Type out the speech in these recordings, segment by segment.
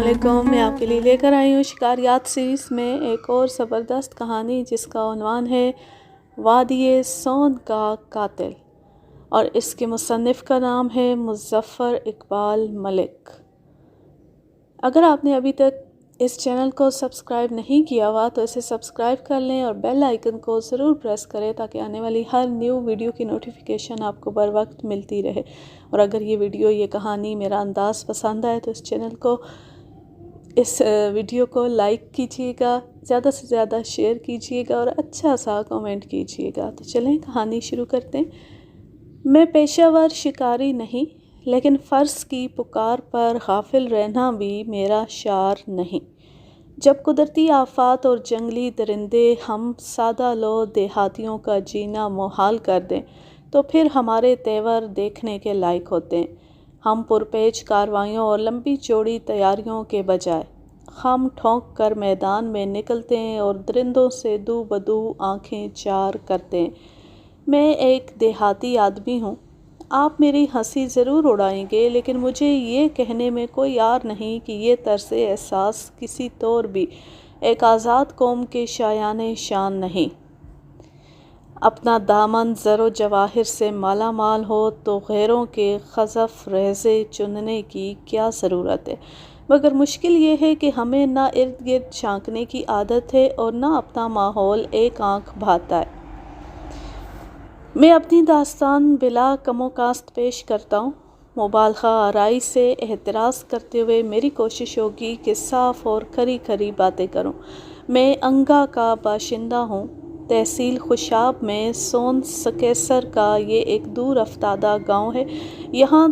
علیکم، میں آپ کے لیے لے کر آئی ہوں شکاریات سیریز میں ایک اور زبردست کہانی جس کا عنوان ہے وادی سون کا قاتل، اور اس کے مصنف کا نام ہے مظفر اقبال ملک۔ اگر آپ نے ابھی تک اس چینل کو سبسکرائب نہیں کیا ہوا تو اسے سبسکرائب کر لیں اور بیل آئیکن کو ضرور پریس کریں تاکہ آنے والی ہر نیو ویڈیو کی نوٹیفیکیشن آپ کو بر وقت ملتی رہے۔ اور اگر یہ ویڈیو، یہ کہانی، میرا انداز پسند آئے تو اس ویڈیو کو لائک کیجیے گا، زیادہ سے زیادہ شیئر کیجیے گا اور اچھا سا کمنٹ کیجیے گا۔ تو چلیں کہانی شروع کرتے ہیں۔ میں پیشہ ور شکاری نہیں، لیکن فرض کی پکار پر غافل رہنا بھی میرا شعار نہیں۔ جب قدرتی آفات اور جنگلی درندے ہم سادہ لو دیہاتیوں کا جینا محال کر دیں تو پھر ہمارے تیور دیکھنے کے لائق ہوتے ہیں۔ ہم پرپیچ کارروائیوں اور لمبی چوڑی تیاریوں کے بجائے خم ٹھونک کر میدان میں نکلتے ہیں اور درندوں سے دو بدو آنکھیں چار کرتے ہیں۔ میں ایک دیہاتی آدمی ہوں، آپ میری ہنسی ضرور اڑائیں گے، لیکن مجھے یہ کہنے میں کوئی عار نہیں کہ یہ طرز احساس کسی طور بھی ایک آزاد قوم کے شایان شان نہیں۔ اپنا دامن زر و جواہر سے مالا مال ہو تو غیروں کے خزف ریزے چننے کی کیا ضرورت ہے، مگر مشکل یہ ہے کہ ہمیں نہ ارد گرد جھانکنے کی عادت ہے اور نہ اپنا ماحول ایک آنکھ بھاتا ہے۔ میں اپنی داستان بلا کم و کاست پیش کرتا ہوں، مبالغہ آرائی سے احتراز کرتے ہوئے۔ میری کوشش ہوگی کہ صاف اور کھری کھری باتیں کروں۔ میں انگا کا باشندہ ہوں، تحصیل خوشاب میں سون سکیسر کا یہ ایک دور افتادہ گاؤں ہے۔ یہاں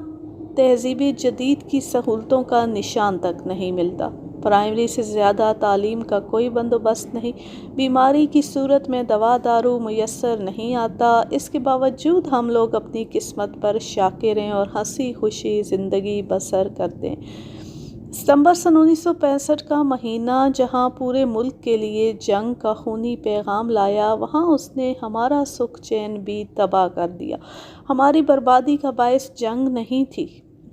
تہذیب جدید کی سہولتوں کا نشان تک نہیں ملتا۔ پرائمری سے زیادہ تعلیم کا کوئی بندوبست نہیں، بیماری کی صورت میں دوا دارو میسر نہیں آتا۔ اس کے باوجود ہم لوگ اپنی قسمت پر شاکر ہیں اور ہنسی خوشی زندگی بسر کرتے ہیں۔ ستمبر سن 1965 کا مہینہ جہاں پورے ملک کے لیے جنگ کا خونی پیغام لایا، وہاں اس نے ہمارا سکھ چین بھی تباہ کر دیا۔ ہماری بربادی کا باعث جنگ نہیں تھی۔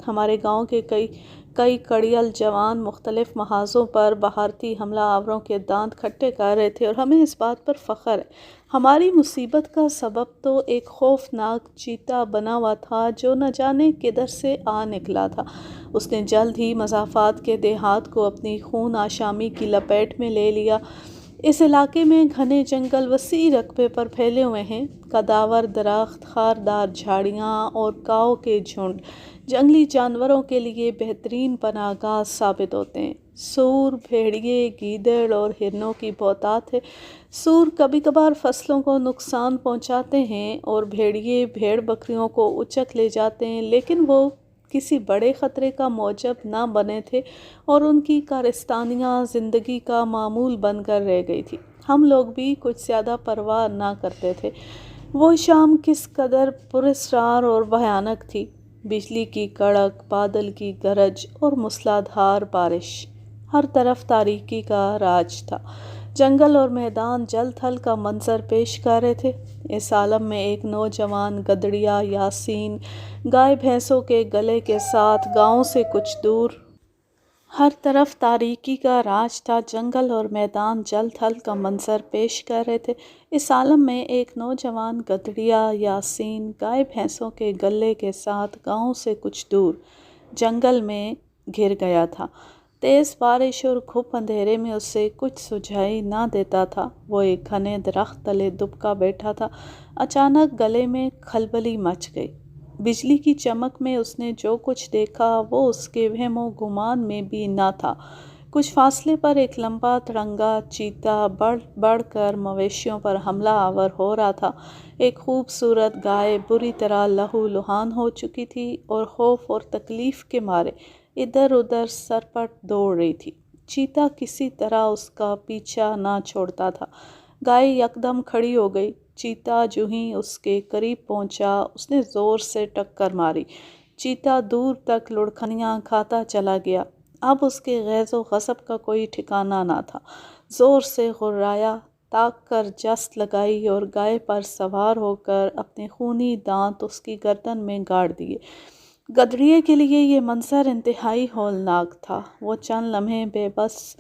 ہمارے گاؤں کے کئی کڑیل جوان مختلف محاذوں پر بھارتی حملہ آوروں کے دانت کھٹے کر رہے تھے اور ہمیں اس بات پر فخر ہے۔ ہماری مصیبت کا سبب تو ایک خوفناک چیتا بنا ہوا تھا جو نہ جانے کدھر سے آ نکلا تھا۔ اس نے جلد ہی مضافات کے دیہات کو اپنی خون آشامی کی لپیٹ میں لے لیا۔ اس علاقے میں گھنے جنگل وسیع رقبے پر پھیلے ہوئے ہیں۔ قداور درخت، خاردار جھاڑیاں اور کاؤ کے جھنڈ جنگلی جانوروں کے لیے بہترین پناہ گاہ ثابت ہوتے ہیں۔ سور، بھیڑیے، گیدڑ اور ہرنوں کی بہتات ہے۔ سور کبھی کبھار فصلوں کو نقصان پہنچاتے ہیں اور بھیڑیے بھیڑ بکریوں کو اچک لے جاتے ہیں، لیکن وہ کسی بڑے خطرے کا موجب نہ بنے تھے اور ان کی کارستانیاں زندگی کا معمول بن کر رہ گئی تھی۔ ہم لوگ بھی کچھ زیادہ پرواہ نہ کرتے تھے۔ وہ شام کس قدر پراسرار اور بھیانک تھی۔ بجلی کی کڑک، بادل کی گرج اور موسلادھار بارش، ہر طرف تاریکی کا راج تھا۔ جنگل اور میدان جل تھل کا منظر پیش کر رہے تھے۔ اس عالم میں ایک نوجوان گدڑیا یاسین گائے بھینسوں کے گلے کے ساتھ گاؤں سے کچھ دور، ہر طرف تاریکی کا راج تھا۔ جنگل اور میدان جل تھل کا منظر پیش کر رہے تھے۔ اس عالم میں ایک نوجوان گدڑیا یاسین گائے بھینسوں کے گلے کے ساتھ گاؤں سے کچھ دور جنگل میں گھر گیا تھا۔ تیز بارش اور گھپ اندھیرے میں اسے کچھ سجھائی نہ دیتا تھا۔ وہ ایک گھنے درخت تلے دبکا بیٹھا تھا۔ اچانک گلے میں کھلبلی مچ گئی۔ بجلی کی چمک میں اس نے جو کچھ دیکھا وہ اس کے وہم و گمان میں بھی نہ تھا۔ کچھ فاصلے پر ایک لمبا تڑنگا چیتا بڑھ کر مویشیوں پر حملہ آور ہو رہا تھا۔ ایک خوبصورت گائے بری طرح لہو لہان ہو چکی تھی اور خوف اور تکلیف کے مارے ادھر ادھر سرپٹ دوڑ رہی تھی۔ چیتا کسی طرح اس کا پیچھا نہ چھوڑتا تھا۔ گائے یکدم کھڑی ہو گئی۔ چیتا جو ہی اس کے قریب پہنچا، اس نے زور سے ٹکر ماری۔ چیتا دور تک لڑکھنیاں کھاتا چلا گیا۔ اب اس کے غیظ و غضب کا کوئی ٹھکانہ نہ تھا۔ زور سے غرایا، تاک کر جست لگائی اور گائے پر سوار ہو کر اپنے خونی دانت اس کی گردن میں گاڑ دیے۔ گدڑیے کے لیے یہ منظر انتہائی ہولناک تھا۔ وہ چند لمحے بے بس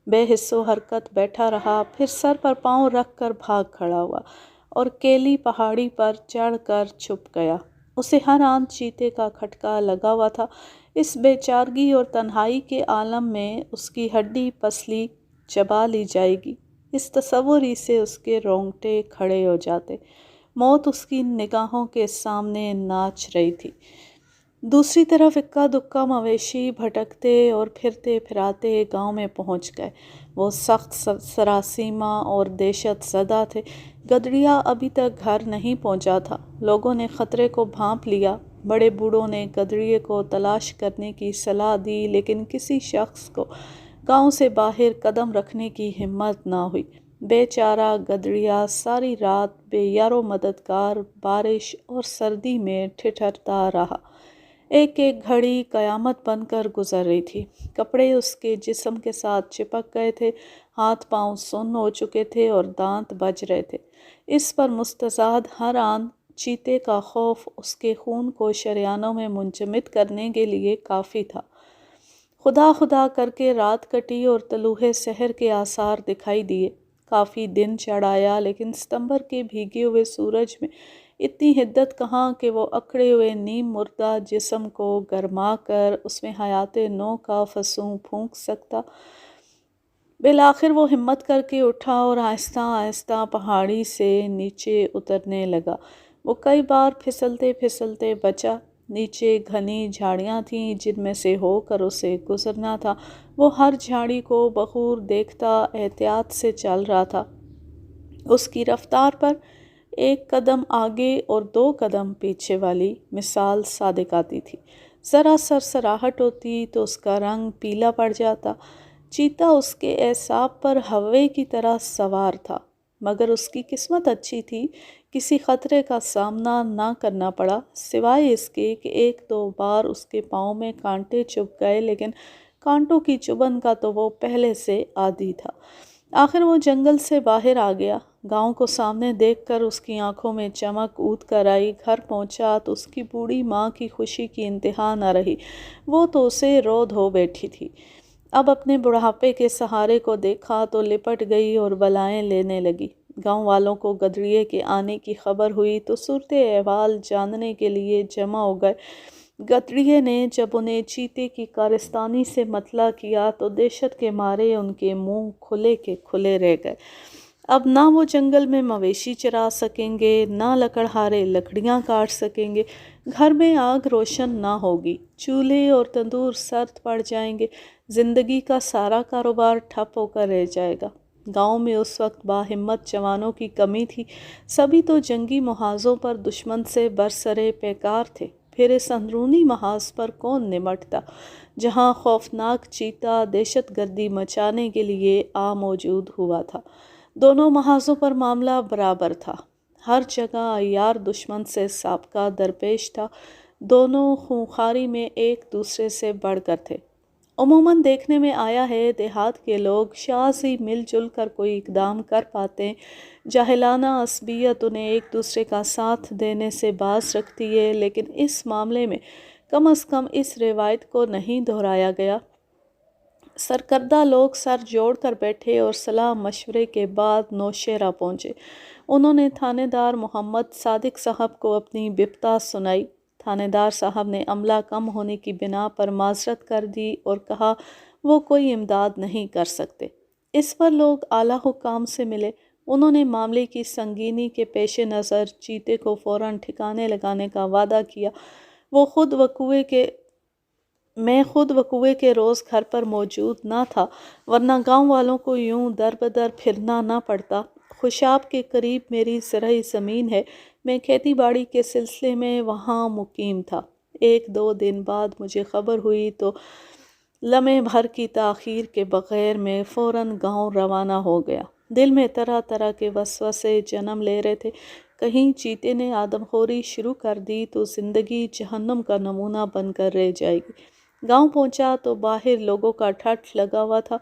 بے حس و حرکت بیٹھا رہا، پھر سر پر پاؤں رکھ کر بھاگ کھڑا ہوا اور کیلی پہاڑی پر چڑھ کر چھپ گیا۔ اسے ہر آن چیتے کا کھٹکا لگا ہوا تھا۔ اس بے چارگی اور تنہائی کے عالم میں اس کی ہڈی پسلی چبا لی جائے گی، اس تصور ہی سے اس کے رونگٹے کھڑے ہو جاتے۔ موت اس کی نگاہوں کے سامنے ناچ رہی تھی۔ دوسری طرف اکا دکا مویشی بھٹکتے اور پھرتے پھراتے گاؤں میں پہنچ گئے۔ وہ سخت سراسیمہ اور دہشت زدہ تھے۔ گدڑیا ابھی تک گھر نہیں پہنچا تھا۔ لوگوں نے خطرے کو بھانپ لیا۔ بڑے بوڑھوں نے گدڑیے کو تلاش کرنے کی صلاح دی، لیکن کسی شخص کو گاؤں سے باہر قدم رکھنے کی ہمت نہ ہوئی۔ بے چارہ گدڑیا ساری رات بے یار و مددگار بارش اور سردی میں ٹھٹھرتا رہا۔ ایک ایک گھڑی قیامت بن کر گزر رہی تھی۔ کپڑے اس کے جسم کے ساتھ چپک گئے تھے، ہاتھ پاؤں سن ہو چکے تھے اور دانت بج رہے تھے۔ اس پر مستزاد ہر آن چیتے کا خوف اس کے خون کو شریانوں میں منجمد کرنے کے لیے کافی تھا۔ خدا خدا کر کے رات کٹی اور طلوع سحر کے آثار دکھائی دیے۔ کافی دن چڑھ آیا، لیکن ستمبر کے بھیگے ہوئے سورج میں اتنی حدت کہاں کہ وہ اکڑے ہوئے نیم مردہ جسم کو گرما کر اس میں حیات نو کا فسوں پھونک سکتا۔ بالآخر وہ ہمت کر کے اٹھا اور آہستہ آہستہ پہاڑی سے نیچے اترنے لگا۔ وہ کئی بار پھسلتے پھسلتے بچا۔ نیچے گھنی جھاڑیاں تھیں جن میں سے ہو کر اسے گزرنا تھا۔ وہ ہر جھاڑی کو بخور دیکھتا احتیاط سے چل رہا تھا۔ اس کی رفتار پر ایک قدم آگے اور دو قدم پیچھے والی مثال صادق آتی تھی۔ ذرا سرسراہٹ ہوتی تو اس کا رنگ پیلا پڑ جاتا۔ چیتا اس کے اعصاب پر ہوے کی طرح سوار تھا، مگر اس کی قسمت اچھی تھی، کسی خطرے کا سامنا نہ کرنا پڑا، سوائے اس کے کہ ایک دو بار اس کے پاؤں میں کانٹے چبھ گئے، لیکن کانٹوں کی چبھن کا تو وہ پہلے سے عادی تھا۔ آخر وہ جنگل سے باہر آ گیا۔ گاؤں کو سامنے دیکھ کر اس کی آنکھوں میں چمک اُوت کر آئی۔ گھر پہنچا تو اس کی بوڑھی ماں کی خوشی کی انتہا نہ رہی۔ وہ تو اسے رو دھو بیٹھی تھی۔ اب اپنے بڑھاپے کے سہارے کو دیکھا تو لپٹ گئی اور بلائیں لینے لگی۔ گاؤں والوں کو گدڑیے کے آنے کی خبر ہوئی تو صورت احوال جاننے کے لیے جمع ہو گئے۔ گدڑیے نے جب انہیں چیتے کی کارستانی سے مطلع کیا تو دہشت کے مارے ان کے منہ کھلے کے کھلے رہ گئے۔ اب نہ وہ جنگل میں مویشی چرا سکیں گے، نہ لکڑہارے لکڑیاں کاٹ سکیں گے، گھر میں آگ روشن نہ ہوگی، چولہے اور تندور سرد پڑ جائیں گے، زندگی کا سارا کاروبار ٹھپ ہو کر رہ جائے گا۔ گاؤں میں اس وقت باہمت جوانوں کی کمی تھی۔ سبھی تو جنگی محاذوں پر دشمن سے برسرے پیکار تھے۔ پھر اس اندرونی محاذ پر کون نمٹتا جہاں خوفناک چیتا دہشت گردی مچانے کے لیے موجود ہوا تھا۔ دونوں محاذوں پر معاملہ برابر تھا۔ ہر جگہ عیار دشمن سے سابقہ درپیش تھا۔ دونوں خونخواری میں ایک دوسرے سے بڑھ کر تھے۔ عموماً دیکھنے میں آیا ہے دیہات کے لوگ شاذ ہی مل جل کر کوئی اقدام کر پاتے ہیں۔ جاہلانہ عصبیت انہیں ایک دوسرے کا ساتھ دینے سے باز رکھتی ہے، لیکن اس معاملے میں کم از کم اس روایت کو نہیں دہرایا گیا۔ سرکردہ لوگ سر جوڑ کر بیٹھے اور صلاح مشورے کے بعد نوشہرہ پہنچے۔ انہوں نے تھانے دار محمد صادق صاحب کو اپنی بپتا سنائی۔ تھانے دار صاحب نے عملہ کم ہونے کی بنا پر معذرت کر دی اور کہا وہ کوئی امداد نہیں کر سکتے۔ اس پر لوگ اعلیٰ حکام سے ملے۔ انہوں نے معاملے کی سنگینی کے پیش نظر چیتے کو فوراً ٹھکانے لگانے کا وعدہ کیا۔ میں خود وقوعے کے روز گھر پر موجود نہ تھا، ورنہ گاؤں والوں کو یوں در بدر پھرنا نہ پڑتا۔ خوشاب کے قریب میری زرعی زمین ہے، میں کھیتی باڑی کے سلسلے میں وہاں مقیم تھا۔ ایک دو دن بعد مجھے خبر ہوئی تو لمحے بھر کی تاخیر کے بغیر میں فوراً گاؤں روانہ ہو گیا۔ دل میں طرح طرح کے وسوسے جنم لے رہے تھے۔ کہیں چیتے نے آدم خوری شروع کر دی تو زندگی جہنم کا نمونہ بن کر رہ جائے گی۔ گاؤں پہنچا تو باہر لوگوں کا ٹھٹھ لگا ہوا تھا،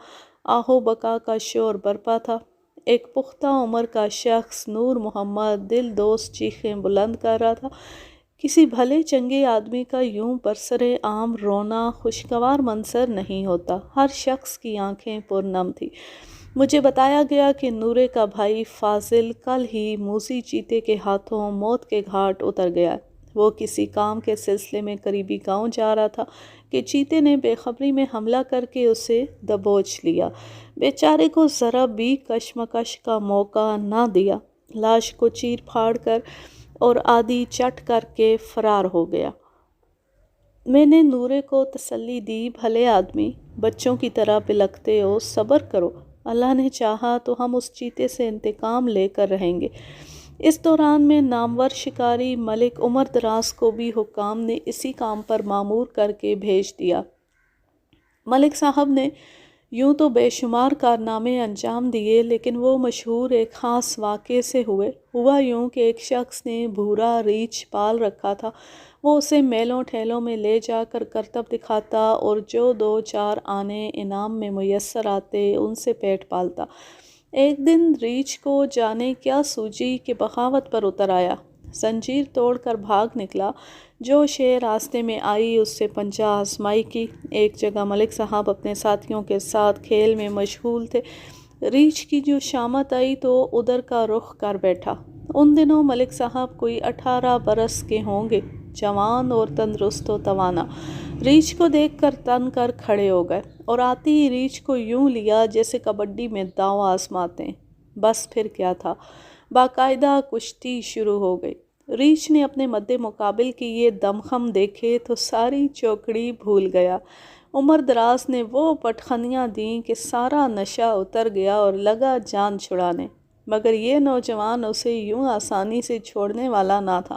آہو بکا کا شور برپا تھا۔ ایک پختہ عمر کا شخص نور محمد دل دوست چیخیں بلند کر رہا تھا۔ کسی بھلے چنگے آدمی کا یوں برسرِ عام رونا خوشگوار منظر نہیں ہوتا۔ ہر شخص کی آنکھیں پرنم تھیں۔ مجھے بتایا گیا کہ نورے کا بھائی فاضل کل ہی موذی چیتے کے ہاتھوں موت کے گھاٹ اتر گیا۔ وہ کسی کام کے سلسلے میں قریبی گاؤں جا رہا تھا کہ چیتے نے بے خبری میں حملہ کر کے اسے دبوچ لیا۔ بیچارے کو ذرا بھی کشمکش کا موقع نہ دیا، لاش کو چیر پھاڑ کر اور آدھی چٹ کر کے فرار ہو گیا۔ میں نے نورے کو تسلی دی، بھلے آدمی، بچوں کی طرح بلکتے ہو، صبر کرو، اللہ نے چاہا تو ہم اس چیتے سے انتقام لے کر رہیں گے۔ اس دوران میں نامور شکاری ملک عمر دراز کو بھی حکام نے اسی کام پر مامور کر کے بھیج دیا۔ ملک صاحب نے یوں تو بے شمار کارنامے انجام دیے، لیکن وہ مشہور ایک خاص واقعے سے ہوا یوں کہ ایک شخص نے بھورا ریچھ پال رکھا تھا۔ وہ اسے میلوں ٹھیلوں میں لے جا کر کرتب دکھاتا اور جو دو چار آنے انعام میں میسر آتے ان سے پیٹ پالتا۔ ایک دن ریچھ کو جانے کیا سوجی کہ بغاوت پر اتر آیا، زنجیر توڑ کر بھاگ نکلا۔ جو شے راستے میں آئی اس سے پنجہ آزمائی کی۔ ایک جگہ ملک صاحب اپنے ساتھیوں کے ساتھ کھیل میں مشغول تھے، ریچھ کی جو شامت آئی تو ادھر کا رخ کر بیٹھا۔ ان دنوں ملک صاحب کوئی 18 برس کے ہوں گے، جوان اور تندرست و توانا۔ ریچھ کو دیکھ کر تن کر کھڑے ہو گئے اور آتی ہی ریچھ کو یوں لیا جیسے کبڈی میں داؤ آزماتے ہیں۔ بس پھر کیا تھا، باقاعدہ کشتی شروع ہو گئی۔ ریچھ نے اپنے مد مقابل کی یہ دمخم دیکھے تو ساری چوکڑی بھول گیا۔ عمر دراز نے وہ پٹخنیاں دیں کہ سارا نشہ اتر گیا اور لگا جان چھڑانے، مگر یہ نوجوان اسے یوں آسانی سے چھوڑنے والا نہ تھا۔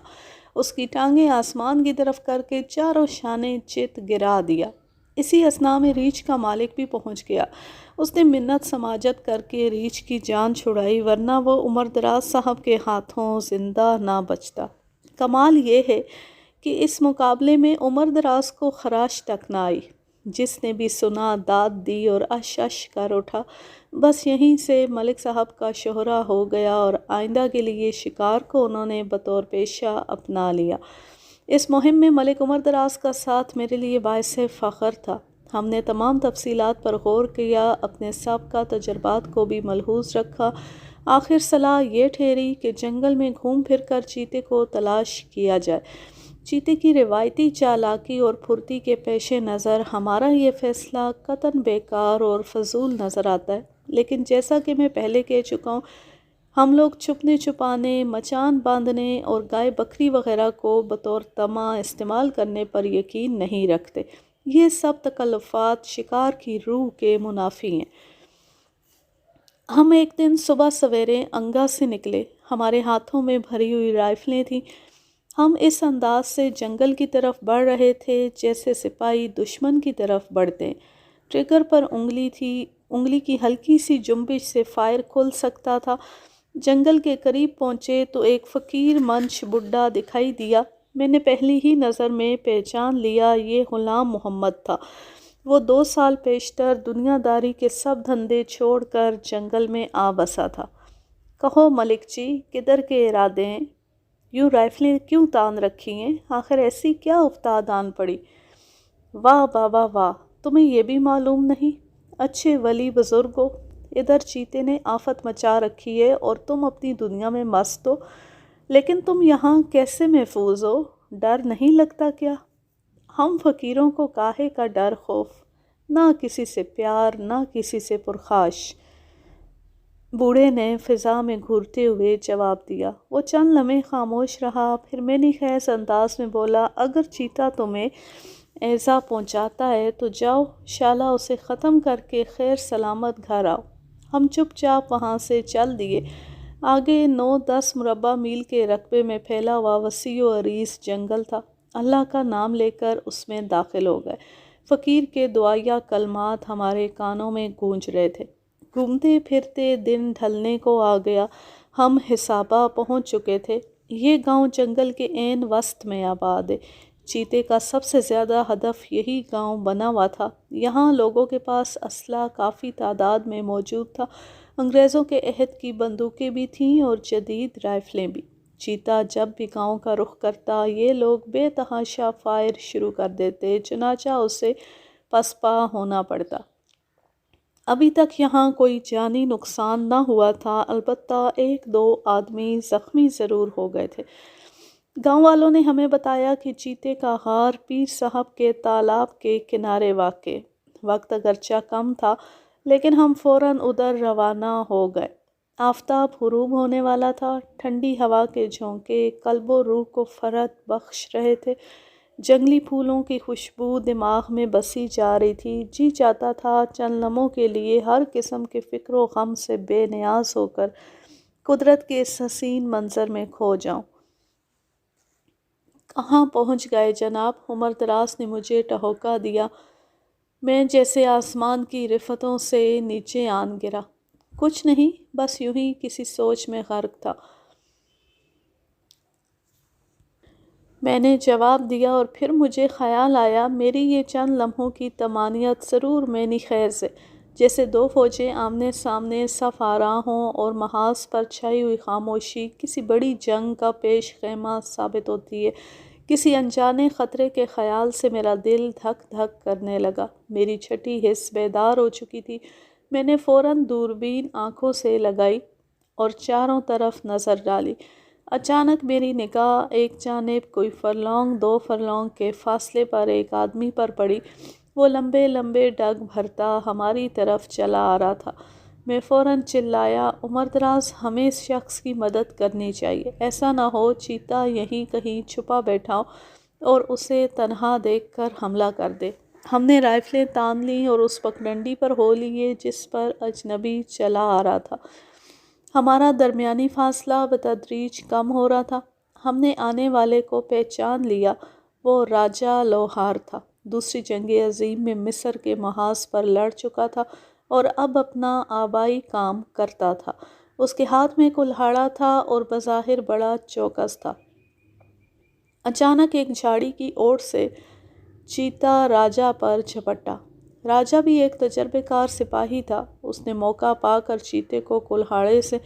اس کی ٹانگیں آسمان کی طرف کر کے چاروں شانے چت گرا دیا۔ اسی اثناء میں ریچھ کا مالک بھی پہنچ گیا۔ اس نے منت سماجت کر کے ریچھ کی جان چھڑائی، ورنہ وہ عمر دراز صاحب کے ہاتھوں زندہ نہ بچتا۔ کمال یہ ہے کہ اس مقابلے میں عمر دراز کو خراش تک نہ آئی۔ جس نے بھی سنا داد دی اور اش اش کر اٹھا۔ بس یہیں سے ملک صاحب کا شہرہ ہو گیا اور آئندہ کے لیے شکار کو انہوں نے بطور پیشہ اپنا لیا۔ اس مہم میں ملک عمر دراز کا ساتھ میرے لیے باعث فخر تھا۔ ہم نے تمام تفصیلات پر غور کیا، اپنے سابقہ تجربات کو بھی ملحوظ رکھا۔ آخر صلاح یہ ٹھہری کہ جنگل میں گھوم پھر کر چیتے کو تلاش کیا جائے۔ چیتے کی روایتی چالاکی اور پھرتی کے پیش نظر ہمارا یہ فیصلہ قطعاً بیکار اور فضول نظر آتا ہے، لیکن جیسا کہ میں پہلے کہہ چکا ہوں، ہم لوگ چھپنے چھپانے، مچان باندھنے اور گائے بکری وغیرہ کو بطور طمع استعمال کرنے پر یقین نہیں رکھتے۔ یہ سب تکلفات شکار کی روح کے منافی ہیں۔ ہم ایک دن صبح سویرے انگا سے نکلے، ہمارے ہاتھوں میں بھری ہوئی رائفلیں تھیں۔ ہم اس انداز سے جنگل کی طرف بڑھ رہے تھے جیسے سپاہی دشمن کی طرف بڑھتے ہیں۔ ٹریگر پر انگلی تھی، انگلی کی ہلکی سی جنبش سے فائر کھل سکتا تھا۔ جنگل کے قریب پہنچے تو ایک فقیر منش بڈھا دکھائی دیا۔ میں نے پہلی ہی نظر میں پہچان لیا، یہ غلام محمد تھا۔ وہ 2 سال پیشتر دنیا داری کے سب دھندے چھوڑ کر جنگل میں آ بسا تھا۔ کہو ملک جی، کدھر کے ارادے ہیں؟ یوں رائفلیں کیوں تان رکھی ہیں؟ آخر ایسی کیا افتاد آن پڑی؟ واہ بابا واہ، تمہیں یہ بھی معلوم نہیں؟ اچھے ولی بزرگو، ادھر چیتے نے آفت مچا رکھی ہے اور تم اپنی دنیا میں مست ہو، لیکن تم یہاں کیسے محفوظ ہو؟ ڈر نہیں لگتا کیا؟ ہم فقیروں کو کاہے کا ڈر خوف، نہ کسی سے پیار، نہ کسی سے پرخاش۔ بوڑھے نے فضا میں گھورتے ہوئے جواب دیا۔ وہ چند لمحے خاموش رہا، پھر میں نے خیز انداز میں بولا، اگر چیتا تمہیں ایذا پہنچاتا ہے تو جاؤ، شالہ اسے ختم کر کے خیر سلامت گھر آؤ۔ ہم چپ چاپ وہاں سے چل دیے۔ آگے 9-10 مربع میل کے رقبے میں پھیلا ہوا وسیع و عریض جنگل تھا۔ اللہ کا نام لے کر اس میں داخل ہو گئے۔ فقیر کے دعائیہ کلمات ہمارے کانوں میں گونج رہے تھے۔ گھومتے پھرتے دن ڈھلنے کو آ گیا۔ ہم حسابہ پہنچ چکے تھے۔ یہ گاؤں جنگل کے عین وسط میں آباد ہے۔ چیتے کا سب سے زیادہ ہدف یہی گاؤں بنا ہوا تھا۔ یہاں لوگوں کے پاس اسلحہ کافی تعداد میں موجود تھا۔ انگریزوں کے عہد کی بندوقیں بھی تھیں اور جدید رائفلیں بھی۔ چیتا جب بھی گاؤں کا رخ کرتا یہ لوگ بے تحاشا فائر شروع کر دیتے، چنانچہ اسے پسپا ہونا پڑتا۔ ابھی تک یہاں کوئی جانی نقصان نہ ہوا تھا، البتہ ایک دو آدمی زخمی ضرور ہو گئے تھے۔ گاؤں والوں نے ہمیں بتایا کہ چیتے کا غار پیر صاحب کے تالاب کے کنارے واقع۔ وقت اگرچہ کم تھا لیکن ہم فوراً ادھر روانہ ہو گئے۔ آفتاب غروب ہونے والا تھا، ٹھنڈی ہوا کے جھونکے قلب و روح کو فرحت بخش رہے تھے، جنگلی پھولوں کی خوشبو دماغ میں بسی جا رہی تھی۔ جی چاہتا تھا چند لمحوں کے لیے ہر قسم کے فکر و غم سے بے نیاز ہو کر قدرت کے اس حسین منظر میں کھو جاؤں۔ کہاں پہنچ گئے جناب؟ عمر دراز نے مجھے ٹہوکا دیا۔ میں جیسے آسمان کی رفتوں سے نیچے آن گرا۔ کچھ نہیں، بس یوں ہی کسی سوچ میں غرق تھا، میں نے جواب دیا، اور پھر مجھے خیال آیا میری یہ چند لمحوں کی طمانینت ضرور معنی خیز ہے، جیسے دو فوجیں آمنے سامنے صف آراں ہوں اور محاذ پر چھائی ہوئی خاموشی کسی بڑی جنگ کا پیش خیمہ ثابت ہوتی ہے۔ کسی انجانے خطرے کے خیال سے میرا دل دھک دھک کرنے لگا، میری چھٹی حس بیدار ہو چکی تھی۔ میں نے فوراً دوربین آنکھوں سے لگائی اور چاروں طرف نظر ڈالی۔ اچانک میری نگاہ ایک جانب کوئی فرلانگ دو فرلانگ کے فاصلے پر ایک آدمی پر پڑی۔ وہ لمبے لمبے ڈگ بھرتا ہماری طرف چلا آ رہا تھا۔ میں فوراً چلایا، عمر دراز، ہمیں اس شخص کی مدد کرنی چاہیے، ایسا نہ ہو چیتا یہیں کہیں چھپا بیٹھا ہو اور اسے تنہا دیکھ کر حملہ کر دے۔ ہم نے رائفلیں تان لیں اور اس پگڈنڈی پر ہو لیے جس پر اجنبی چلا آ رہا تھا۔ ہمارا درمیانی فاصلہ بتدریج کم ہو رہا تھا۔ ہم نے آنے والے کو پہچان لیا، وہ راجہ لوہار تھا۔ دوسری جنگ عظیم میں مصر کے محاذ پر لڑ چکا تھا اور اب اپنا آبائی کام کرتا تھا۔ اس کے ہاتھ میں کلہاڑا تھا اور بظاہر بڑا چوکس تھا۔ اچانک ایک جھاڑی کی اوٹ سے چیتا راجہ پر جھپٹا۔ راجہ بھی ایک تجربے کار سپاہی تھا۔ اس نے موقع پا کر چیتے کو کلہاڑے سے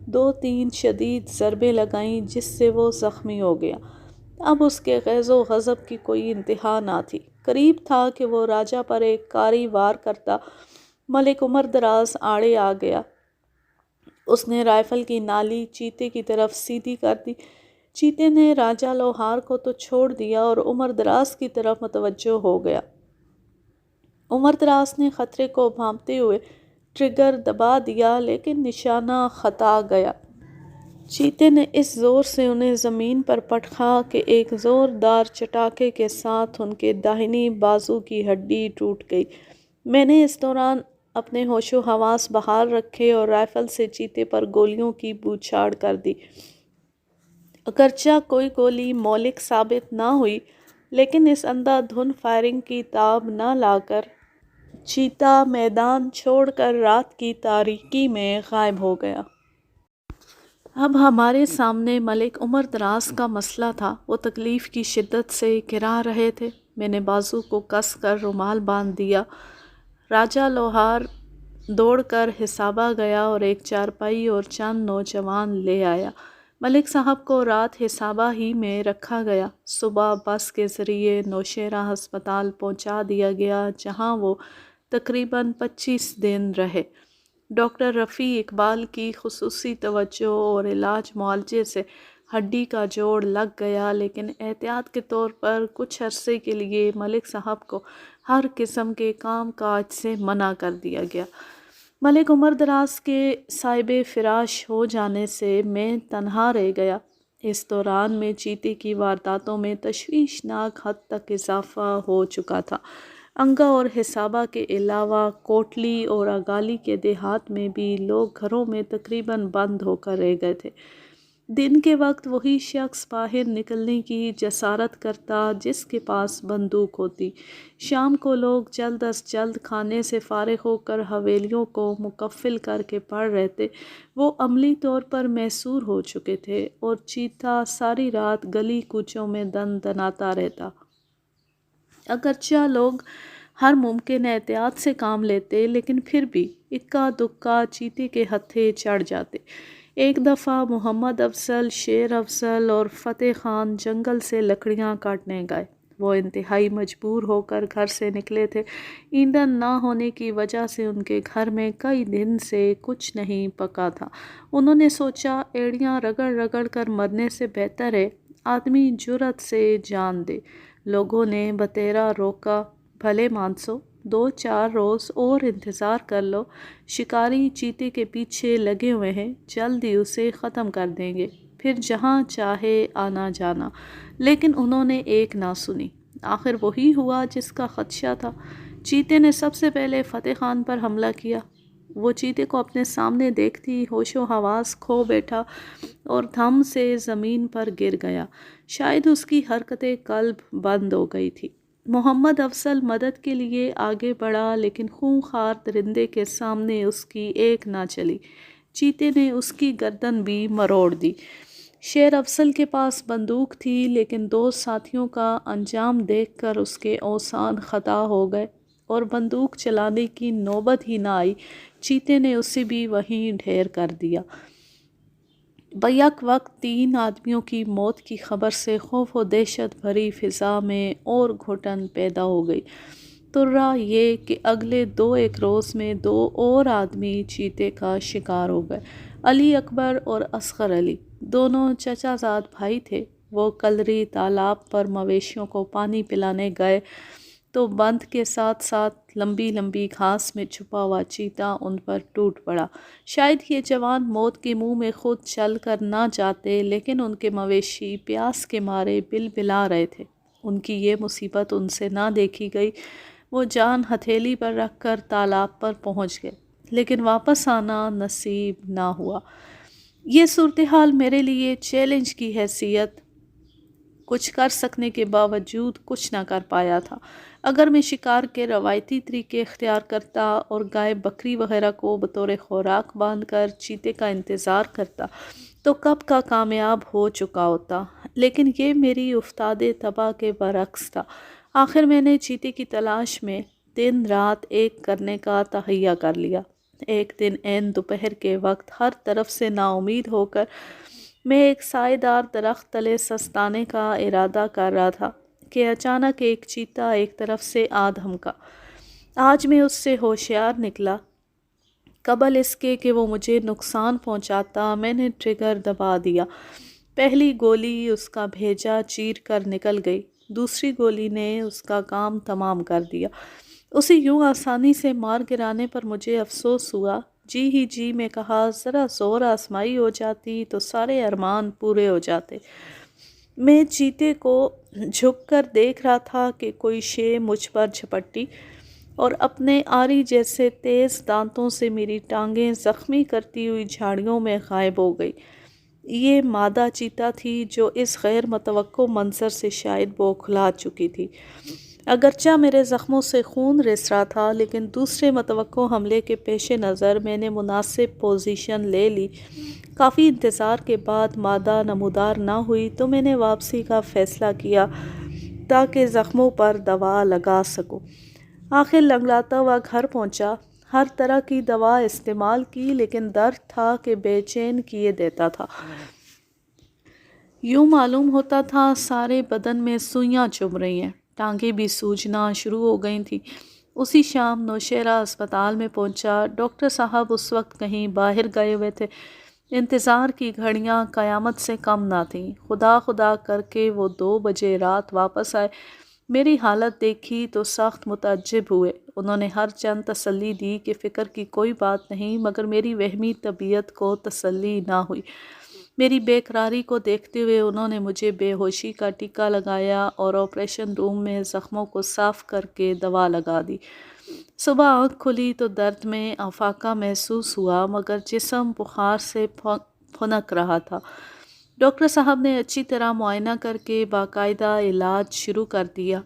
دو تین شدید ضربیں لگائیں جس سے وہ زخمی ہو گیا۔ اب اس کے غیظ و غضب کی کوئی انتہا نہ تھی۔ قریب تھا کہ وہ راجہ پر ایک کاری وار کرتا۔ ملک عمر دراز آڑے آ گیا۔ اس نے رائفل کی نالی چیتے کی طرف سیدھی کر دی۔ چیتے نے راجہ لوہار کو تو چھوڑ دیا اور عمر دراز کی طرف متوجہ ہو گیا۔ عمر دراز نے خطرے کو بھانپتے ہوئے ٹریگر دبا دیا لیکن نشانہ خطا گیا۔ چیتے نے اس زور سے انہیں زمین پر پٹخا کہ ایک زوردار چٹاکے کے ساتھ ان کے داہنی بازو کی ہڈی ٹوٹ گئی۔ میں نے اس دوران اپنے ہوش و حواس بحال رکھے اور رائفل سے چیتے پر گولیوں کی بوچھاڑ کر دی۔ اگرچہ کوئی گولی مہلک ثابت نہ ہوئی لیکن اس اندھا دھند فائرنگ کی تاب نہ لا کر چیتا میدان چھوڑ کر رات کی تاریکی میں غائب ہو گیا۔ اب ہمارے سامنے ملک عمر دراز کا مسئلہ تھا۔ وہ تکلیف کی شدت سے گرا رہے تھے۔ میں نے بازو کو کس کر رومال باندھ دیا۔ راجہ لوہار دوڑ کر حسابہ گیا اور ایک چارپائی اور چند نوجوان لے آیا۔ ملک صاحب کو رات حسابہ ہی میں رکھا گیا۔ صبح بس کے ذریعے نوشہرہ ہسپتال پہنچا دیا گیا جہاں وہ تقریباً 25 دن رہے۔ ڈاکٹر رفیع اقبال کی خصوصی توجہ اور علاج معالجے سے ہڈی کا جوڑ لگ گیا لیکن احتیاط کے طور پر کچھ عرصے کے لیے ملک صاحب کو ہر قسم کے کام کاج سے منع کر دیا گیا۔ ملک عمر دراز کے صاحب فراش ہو جانے سے میں تنہا رہ گیا۔ اس دوران میں چیتے کی وارداتوں میں تشویشناک حد تک اضافہ ہو چکا تھا۔ انگا اور حسابہ کے علاوہ کوٹلی اور اگالی کے دیہات میں بھی لوگ گھروں میں تقریباً بند ہو کر رہ گئے تھے۔ دن کے وقت وہی شخص باہر نکلنے کی جسارت کرتا جس کے پاس بندوق ہوتی۔ شام کو لوگ جلد از جلد کھانے سے فارغ ہو کر حویلیوں کو مقفل کر کے پڑ رہتے۔ وہ عملی طور پر محصور ہو چکے تھے اور چیتا ساری رات گلی کوچوں میں دن دناتا رہتا۔ اگرچہ لوگ ہر ممکن احتیاط سے کام لیتے لیکن پھر بھی اکا دکا چیتے کے ہتھے چڑھ جاتے۔ ایک دفعہ محمد افضل، شیر افضل اور فتح خان جنگل سے لکڑیاں کاٹنے گئے۔ وہ انتہائی مجبور ہو کر گھر سے نکلے تھے۔ ایندھن نہ ہونے کی وجہ سے ان کے گھر میں کئی دن سے کچھ نہیں پکا تھا۔ انہوں نے سوچا ایڑیاں رگڑ رگڑ کر مرنے سے بہتر ہے آدمی جرأت سے جان دے۔ لوگوں نے بتیرا روکا، بھلے مانسو، 2-4 روز اور انتظار کر لو، شکاری چیتے کے پیچھے لگے ہوئے ہیں، جلد ہی اسے ختم کر دیں گے، پھر جہاں چاہے آنا جانا۔ لیکن انہوں نے ایک نہ سنی۔ آخر وہی ہوا جس کا خدشہ تھا۔ چیتے نے سب سے پہلے فتح خان پر حملہ کیا۔ وہ چیتے کو اپنے سامنے دیکھتی ہی ہوش و حواس کھو بیٹھا اور دھم سے زمین پر گر گیا۔ شاید اس کی حرکت قلب بند ہو گئی تھی۔ محمد افضل مدد کے لیے آگے بڑھا لیکن خونخوار درندے کے سامنے اس کی ایک نہ چلی۔ چیتے نے اس کی گردن بھی مروڑ دی۔ شیر افضل کے پاس بندوق تھی لیکن 2 ساتھیوں کا انجام دیکھ کر اس کے اوزان خطا ہو گئے اور بندوق چلانے کی نوبت ہی نہ آئی۔ چیتے نے اسے بھی وہیں ڈھیر کر دیا۔ بیک وقت 3 آدمیوں کی موت کی خبر سے خوف و دہشت بھری فضا میں اور گھٹن پیدا ہو گئی۔ ترا یہ کہ اگلے 2-1 روز میں 2 اور آدمی چیتے کا شکار ہو گئے۔ علی اکبر اور اصغر علی دونوں چچا زاد بھائی تھے۔ وہ کلری تالاب پر مویشیوں کو پانی پلانے گئے تو بند کے ساتھ ساتھ لمبی لمبی گھاس میں چھپا ہوا چیتا ان پر ٹوٹ پڑا۔ شاید یہ جوان موت کے منہ میں خود چل کر نہ جاتے لیکن ان کے مویشی پیاس کے مارے بلبلا رہے تھے۔ ان کی یہ مصیبت ان سے نہ دیکھی گئی۔ وہ جان ہتھیلی پر رکھ کر تالاب پر پہنچ گئے لیکن واپس آنا نصیب نہ ہوا۔ یہ صورتحال میرے لیے چیلنج کی حیثیت کچھ کر سکنے کے باوجود کچھ نہ کر پایا تھا۔ اگر میں شکار کے روایتی طریقے اختیار کرتا اور گائے بکری وغیرہ کو بطور خوراک باندھ کر چیتے کا انتظار کرتا تو کب کا کامیاب ہو چکا ہوتا، لیکن یہ میری افتاد تباہ کے برعکس تھا۔ آخر میں نے چیتے کی تلاش میں دن رات ایک کرنے کا تہیہ کر لیا۔ ایک دن عین دوپہر کے وقت ہر طرف سے نا امید ہو کر میں ایک سائے دار درخت تلے سستانے کا ارادہ کر رہا تھا کہ اچانک ایک چیتا ایک طرف سے آ دھمکا۔ آج میں اس سے ہوشیار نکلا۔ قبل اس کے کہ وہ مجھے نقصان پہنچاتا میں نے ٹریگر دبا دیا۔ پہلی گولی اس کا بھیجا چیر کر نکل گئی، دوسری گولی نے اس کا کام تمام کر دیا۔ اسے یوں آسانی سے مار گرانے پر مجھے افسوس ہوا۔ جی ہی جی میں کہا ذرا زور آزمائی ہو جاتی تو سارے ارمان پورے ہو جاتے۔ میں چیتے کو جھک کر دیکھ رہا تھا کہ کوئی شے مجھ پر جھپٹی اور اپنے آری جیسے تیز دانتوں سے میری ٹانگیں زخمی کرتی ہوئی جھاڑیوں میں غائب ہو گئی۔ یہ مادہ چیتا تھی جو اس غیر متوقع منظر سے شاید بوکھلا چکی تھی۔ اگرچہ میرے زخموں سے خون رس رہا تھا لیکن دوسرے متوقع حملے کے پیش نظر میں نے مناسب پوزیشن لے لی۔ کافی انتظار کے بعد مادہ نمودار نہ ہوئی تو میں نے واپسی کا فیصلہ کیا تاکہ زخموں پر دوا لگا سکوں۔ آخر لنگڑاتا ہوا گھر پہنچا۔ ہر طرح کی دوا استعمال کی لیکن درد تھا کہ بے چین کیے دیتا تھا۔ یوں معلوم ہوتا تھا سارے بدن میں سوئیاں چبھ رہی ہیں، ٹانگیں بھی سوجنا شروع ہو گئی تھیں۔ اسی شام نوشہرہ اسپتال میں پہنچا۔ ڈاکٹر صاحب اس وقت کہیں باہر گئے ہوئے تھے۔ انتظار کی گھڑیاں قیامت سے کم نہ تھیں۔ خدا خدا کر کے وہ 2 بجے رات واپس آئے۔ میری حالت دیکھی تو سخت متعجب ہوئے۔ انہوں نے ہر چند تسلی دی کہ فکر کی کوئی بات نہیں، مگر میری وہمی طبیعت کو تسلی نہ ہوئی۔ میری بے قراری کو دیکھتے ہوئے انہوں نے مجھے بے ہوشی کا ٹیکا لگایا اور آپریشن روم میں زخموں کو صاف کر کے دوا لگا دی۔ صبح آنکھ کھلی تو درد میں افاقہ محسوس ہوا مگر جسم بخار سے پھنک رہا تھا۔ ڈاکٹر صاحب نے اچھی طرح معائنہ کر کے باقاعدہ علاج شروع کر دیا۔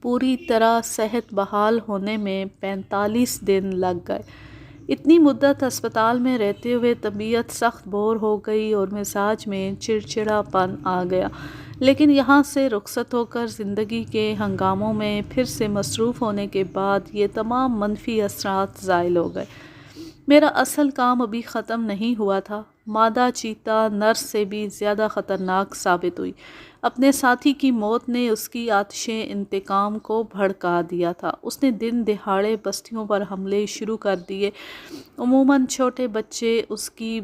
پوری طرح صحت بحال ہونے میں 45 دن لگ گئے۔ اتنی مدت ہسپتال میں رہتے ہوئے طبیعت سخت بور ہو گئی اور مزاج میں چڑچڑا پن آ گیا، لیکن یہاں سے رخصت ہو کر زندگی کے ہنگاموں میں پھر سے مصروف ہونے کے بعد یہ تمام منفی اثرات زائل ہو گئے۔ میرا اصل کام ابھی ختم نہیں ہوا تھا۔ مادہ چیتا نر سے بھی زیادہ خطرناک ثابت ہوئی۔ اپنے ساتھی کی موت نے اس کی آتش انتقام کو بھڑکا دیا تھا۔ اس نے دن دہاڑے بستیوں پر حملے شروع کر دیے۔ عموماً چھوٹے بچے اس کی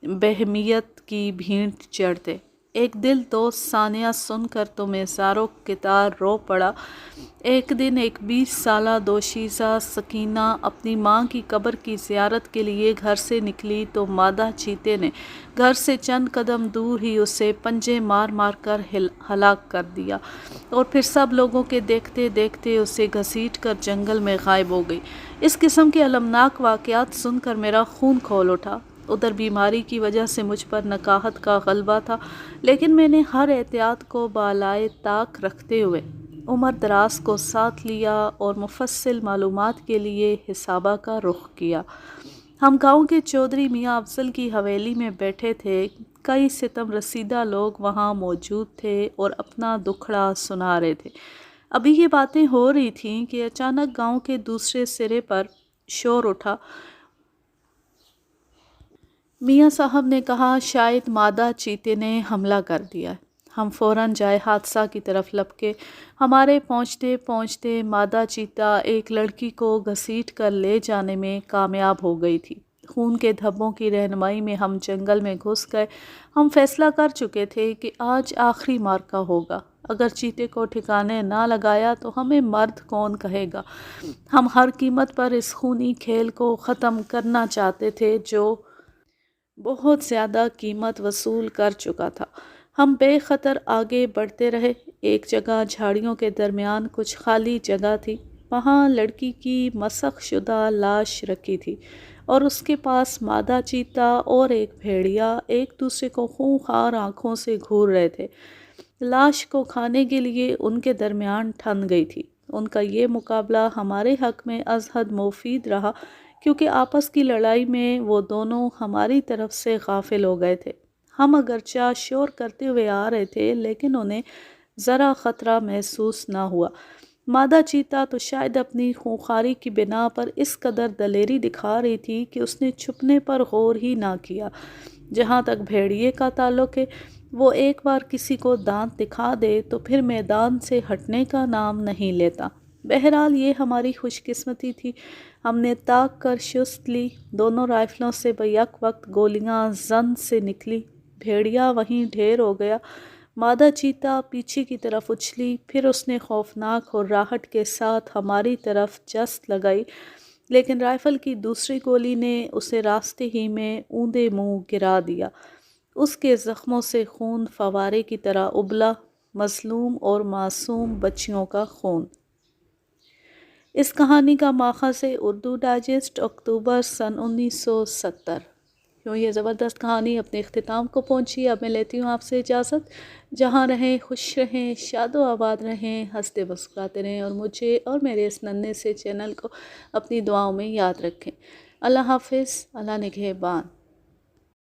بہیمیت کی بھینٹ چڑھتے۔ ایک دل دوست ثانیہ سن کر تو میزارو کتار رو پڑا۔ ایک دن ایک 20 سالہ دوشیزہ سکینہ اپنی ماں کی قبر کی زیارت کے لیے گھر سے نکلی تو مادہ چیتے نے گھر سے چند قدم دور ہی اسے پنجے مار مار کر ہلاک کر دیا اور پھر سب لوگوں کے دیکھتے دیکھتے اسے گھسیٹ کر جنگل میں غائب ہو گئی۔ اس قسم کے المناک واقعات سن کر میرا خون کھول اٹھا۔ ادھر بیماری کی وجہ سے مجھ پر نکاہت کا غلبہ تھا، لیکن میں نے ہر احتیاط کو بالائے طاق رکھتے ہوئے عمر دراز کو ساتھ لیا اور مفصل معلومات کے لیے حسابہ کا رخ کیا۔ ہم گاؤں کے چودھری میاں افضل کی حویلی میں بیٹھے تھے۔ کئی ستم رسیدہ لوگ وہاں موجود تھے اور اپنا دکھڑا سنا رہے تھے۔ ابھی یہ باتیں ہو رہی تھیں کہ اچانک گاؤں کے دوسرے سرے پر شور اٹھا۔ میاں صاحب نے کہا، شاید مادہ چیتے نے حملہ کر دیا ہے۔ ہم فوراً جائے حادثہ کی طرف لپکے۔ ہمارے پہنچتے پہنچتے مادہ چیتا ایک لڑکی کو گھسیٹ کر لے جانے میں کامیاب ہو گئی تھی۔ خون کے دھبوں کی رہنمائی میں ہم جنگل میں گھس گئے۔ ہم فیصلہ کر چکے تھے کہ آج آخری معرکہ ہوگا۔ اگر چیتے کو ٹھکانے نہ لگایا تو ہمیں مرد کون کہے گا۔ ہم ہر قیمت پر اس خونی کھیل کو ختم کرنا چاہتے تھے جو بہت زیادہ قیمت وصول کر چکا تھا۔ ہم بے خطر آگے بڑھتے رہے۔ ایک جگہ جھاڑیوں کے درمیان کچھ خالی جگہ تھی۔ وہاں لڑکی کی مسخ شدہ لاش رکھی تھی اور اس کے پاس مادہ چیتا اور ایک بھیڑیا ایک دوسرے کو خونخوار آنکھوں سے گھور رہے تھے۔ لاش کو کھانے کے لیے ان کے درمیان ٹھن گئی تھی۔ ان کا یہ مقابلہ ہمارے حق میں از حد مفید رہا، کیونکہ آپس کی لڑائی میں وہ دونوں ہماری طرف سے غافل ہو گئے تھے۔ ہم اگرچہ شور کرتے ہوئے آ رہے تھے، لیکن انہیں ذرا خطرہ محسوس نہ ہوا۔ مادہ چیتا تو شاید اپنی خونخواری کی بنا پر اس قدر دلیری دکھا رہی تھی کہ اس نے چھپنے پر غور ہی نہ کیا۔ جہاں تک بھیڑیے کا تعلق ہے، وہ ایک بار کسی کو دانت دکھا دے تو پھر میدان سے ہٹنے کا نام نہیں لیتا۔ بہرحال یہ ہماری خوش قسمتی تھی۔ ہم نے تاک کر شست لی۔ دونوں رائفلوں سے بیک وقت گولیاں زن سے نکلی۔ بھیڑیا وہیں ڈھیر ہو گیا۔ مادہ چیتا پیچھے کی طرف اچھلی، پھر اس نے خوفناک اور راہٹ کے ساتھ ہماری طرف جست لگائی، لیکن رائفل کی دوسری گولی نے اسے راستے ہی میں اوندے منہ گرا دیا۔ اس کے زخموں سے خون فوارے کی طرح ابلا، مظلوم اور معصوم بچیوں کا خون۔ اس کہانی کا ماخذ ہے اردو ڈائجسٹ، اکتوبر سن 1970۔ کیوں یہ زبردست کہانی اپنے اختتام کو پہنچی۔ اب میں لیتی ہوں آپ سے اجازت۔ جہاں رہیں خوش رہیں، شاد و آباد رہیں، ہنستے مسکراتے رہیں اور مجھے اور میرے اس ننھے سے چینل کو اپنی دعاؤں میں یاد رکھیں۔ اللہ حافظ، اللہ نگہبان۔